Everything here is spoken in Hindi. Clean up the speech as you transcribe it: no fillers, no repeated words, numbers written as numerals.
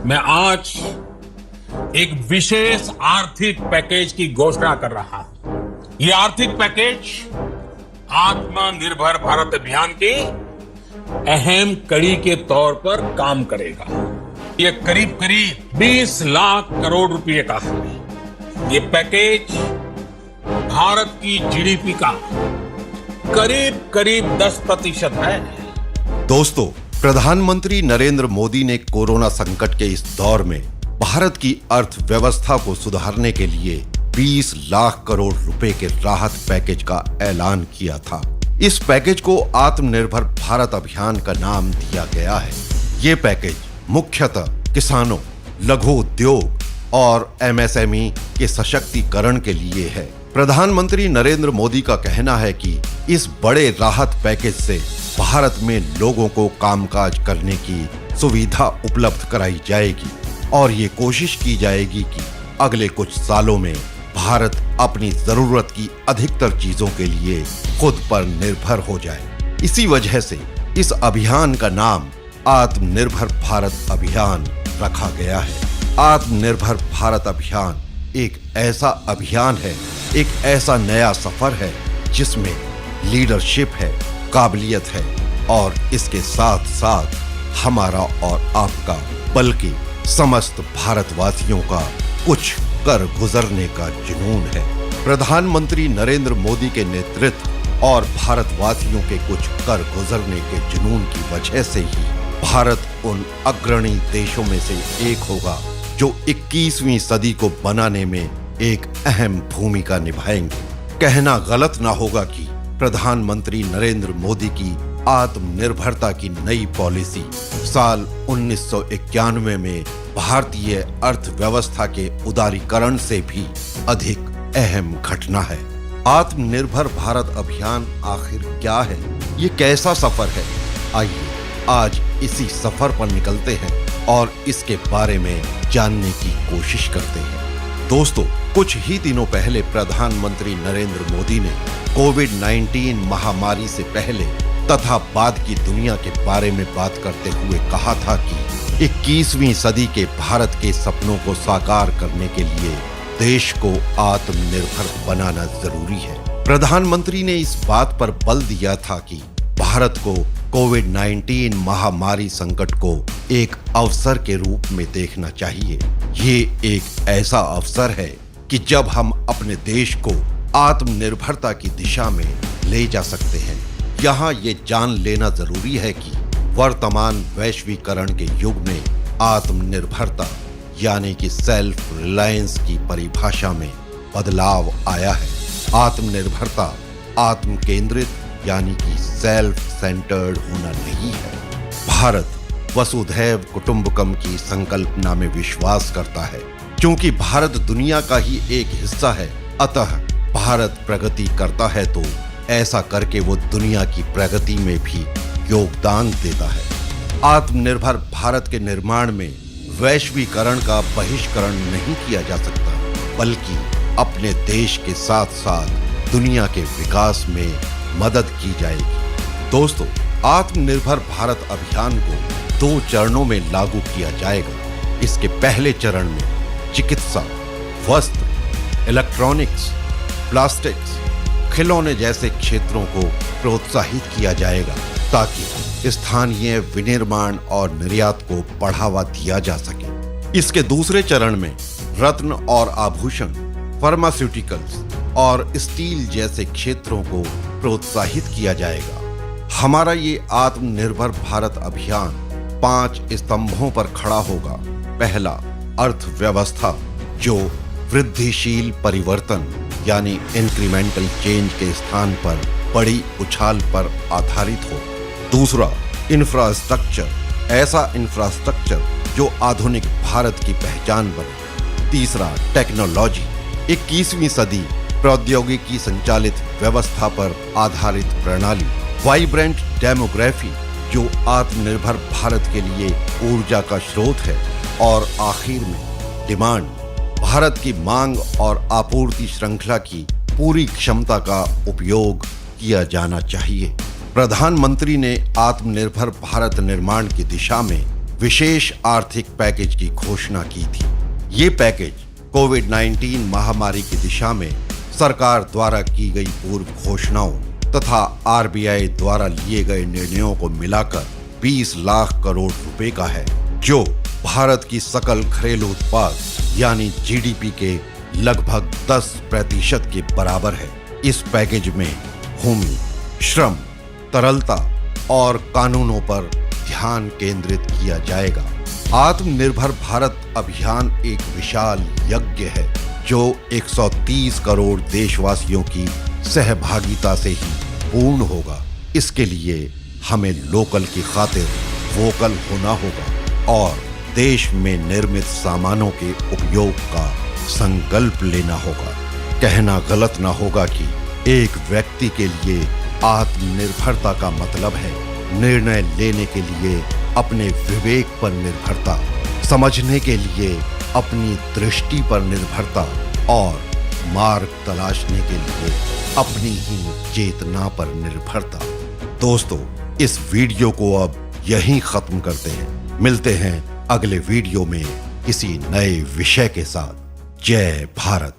मैं आज एक विशेष आर्थिक पैकेज की घोषणा कर रहा हूं। ये आर्थिक पैकेज आत्मनिर्भर भारत अभियान की अहम कड़ी के तौर पर काम करेगा। ये करीब करीब 20 लाख करोड़ रुपए का है। ये पैकेज भारत की जीडीपी का करीब करीब 10% है। दोस्तों, प्रधानमंत्री नरेंद्र मोदी ने कोरोना संकट के इस दौर में भारत की अर्थव्यवस्था को सुधारने के लिए 20 लाख करोड़ रुपए के राहत पैकेज का ऐलान किया था। इस पैकेज को आत्मनिर्भर भारत अभियान का नाम दिया गया है। ये पैकेज मुख्यतः किसानों, लघु उद्योग और एमएसएमई के सशक्तिकरण के लिए है। प्रधानमंत्री नरेंद्र मोदी का कहना है कि इस बड़े राहत पैकेज से भारत में लोगों को कामकाज करने की सुविधा उपलब्ध कराई जाएगी और ये कोशिश की जाएगी कि अगले कुछ सालों में भारत अपनी जरूरत की अधिकतर चीजों के लिए खुद पर निर्भर हो जाए। इसी वजह से इस अभियान का नाम आत्मनिर्भर भारत अभियान रखा गया है। आत्मनिर्भर भारत अभियान एक ऐसा अभियान है, एक ऐसा नया सफर है जिसमें लीडरशिप है, काबिलियत है और इसके साथ साथ हमारा और आपका बल्कि समस्त भारतवासियों का कुछ कर गुजरने का जुनून है। प्रधानमंत्री नरेंद्र मोदी के नेतृत्व और भारतवासियों के कुछ कर गुजरने के जुनून की वजह से ही भारत उन अग्रणी देशों में से एक होगा जो 21वीं सदी को बनाने में एक अहम भूमिका निभाएंगे। कहना गलत ना होगा कि प्रधानमंत्री नरेंद्र मोदी की आत्मनिर्भरता की नई पॉलिसी साल 1991 में भारतीय अर्थव्यवस्था के उदारीकरण से भी अधिक अहम घटना है। आत्मनिर्भर भारत अभियान आखिर क्या है? ये कैसा सफर है? आइए आज इसी सफर पर निकलते हैं और इसके बारे में जानने की कोशिश करते हैं। दोस्तों, कुछ ही दिनों पहले प्रधानमंत्री नरेंद्र मोदी ने कोविड-19 महामारी से पहले तथा बाद की दुनिया के बारे में बात करते हुए कहा था कि 21वीं सदी के भारत के सपनों को साकार करने के लिए देश को आत्मनिर्भर बनाना जरूरी है। प्रधानमंत्री ने इस बात पर बल दिया था कि भारत को कोविड-19 महामारी संकट को एक अवसर के रूप में देखना चाहिए। ये एक ऐसा अवसर है कि जब हम अपने देश को आत्मनिर्भरता की दिशा में ले जा सकते हैं। यहाँ ये जान लेना जरूरी है कि वर्तमान वैश्वीकरण के युग में आत्मनिर्भरता यानी कि सेल्फ रिलायंस की परिभाषा में बदलाव आया है। आत्मनिर्भरता आत्म केंद्रित यानी कि सेल्फ सेंटर्ड होना नहीं है। भारत वसुधैव कुटुंबकम की संकल्पना में विश्वास करता है। क्योंकि भारत दुनिया का ही एक हिस्सा है, अतः भारत प्रगति करता है तो ऐसा करके वो दुनिया की प्रगति में भी योगदान देता है। आत्मनिर्भर भारत के निर्माण में वैश्वीकरण का बहिष्करण नहीं किया जा सकता, बल्कि अपने देश के साथ साथ दुनिया के विकास में मदद की जाएगी। दोस्तों, आत्मनिर्भर भारत अभियान को 2 चरणों में लागू किया जाएगा। इसके पहले चरण में चिकित्सा, वस्त्र, इलेक्ट्रॉनिक्स, प्लास्टिक्स, खिलौने जैसे क्षेत्रों को प्रोत्साहित किया जाएगा ताकि स्थानीय विनिर्माण और निर्यात को बढ़ावा दिया जा सके। इसके दूसरे चरण में रत्न और आभूषण, फार्मास्यूटिकल्स और स्टील जैसे क्षेत्रों को प्रोत्साहित किया जाएगा। हमारा ये आत्मनिर्भर भारत अभियान 5 स्तंभों पर खड़ा होगा। पहला, अर्थव्यवस्था जो वृद्धिशील परिवर्तन यानी इंक्रीमेंटल चेंज के स्थान पर बड़ी उछाल पर आधारित हो। दूसरा, इंफ्रास्ट्रक्चर, ऐसा इंफ्रास्ट्रक्चर जो आधुनिक भारत की पहचान बने। तीसरा, टेक्नोलॉजी, 21वीं सदी प्रौद्योगिकी संचालित व्यवस्था पर आधारित प्रणाली। वाइब्रेंट डेमोग्राफी जो आत्मनिर्भर भारत के लिए ऊर्जा का स्रोत है। और आखिर में डिमांड, भारत की मांग और आपूर्ति श्रृंखला की पूरी क्षमता का उपयोग किया जाना चाहिए। प्रधानमंत्री ने आत्मनिर्भर भारत निर्माण की दिशा में विशेष आर्थिक पैकेज की घोषणा की थी। ये पैकेज कोविड-19 महामारी की दिशा में सरकार द्वारा की गई पूर्व घोषणाओं तथा आरबीआई द्वारा लिए गए निर्णयों को मिलाकर 20 लाख करोड़ रुपए का है, जो भारत की सकल घरेलू उत्पाद यानी जीडीपी के लगभग 10% के बराबर है। इस पैकेज में भूमि, श्रम, तरलता और कानूनों पर ध्यान केंद्रित किया जाएगा। आत्मनिर्भर भारत अभियान एक विशाल यज्ञ है जो 130 करोड़ देशवासियों की सहभागिता से ही पूर्ण होगा। इसके लिए हमें लोकल की खातिर वोकल होना होगा और देश में निर्मित सामानों के उपयोग का संकल्प लेना होगा। कहना गलत ना होगा कि एक व्यक्ति के लिए आत्मनिर्भरता का मतलब है निर्णय लेने के लिए अपने विवेक पर निर्भरता, समझने के लिए अपनी दृष्टि पर निर्भरता और मार्ग तलाशने के लिए अपनी ही चेतना पर निर्भरता। दोस्तों, इस वीडियो को अब यहीं खत्म करते हैं। मिलते हैं अगले वीडियो में किसी नए विषय के साथ। जय भारत।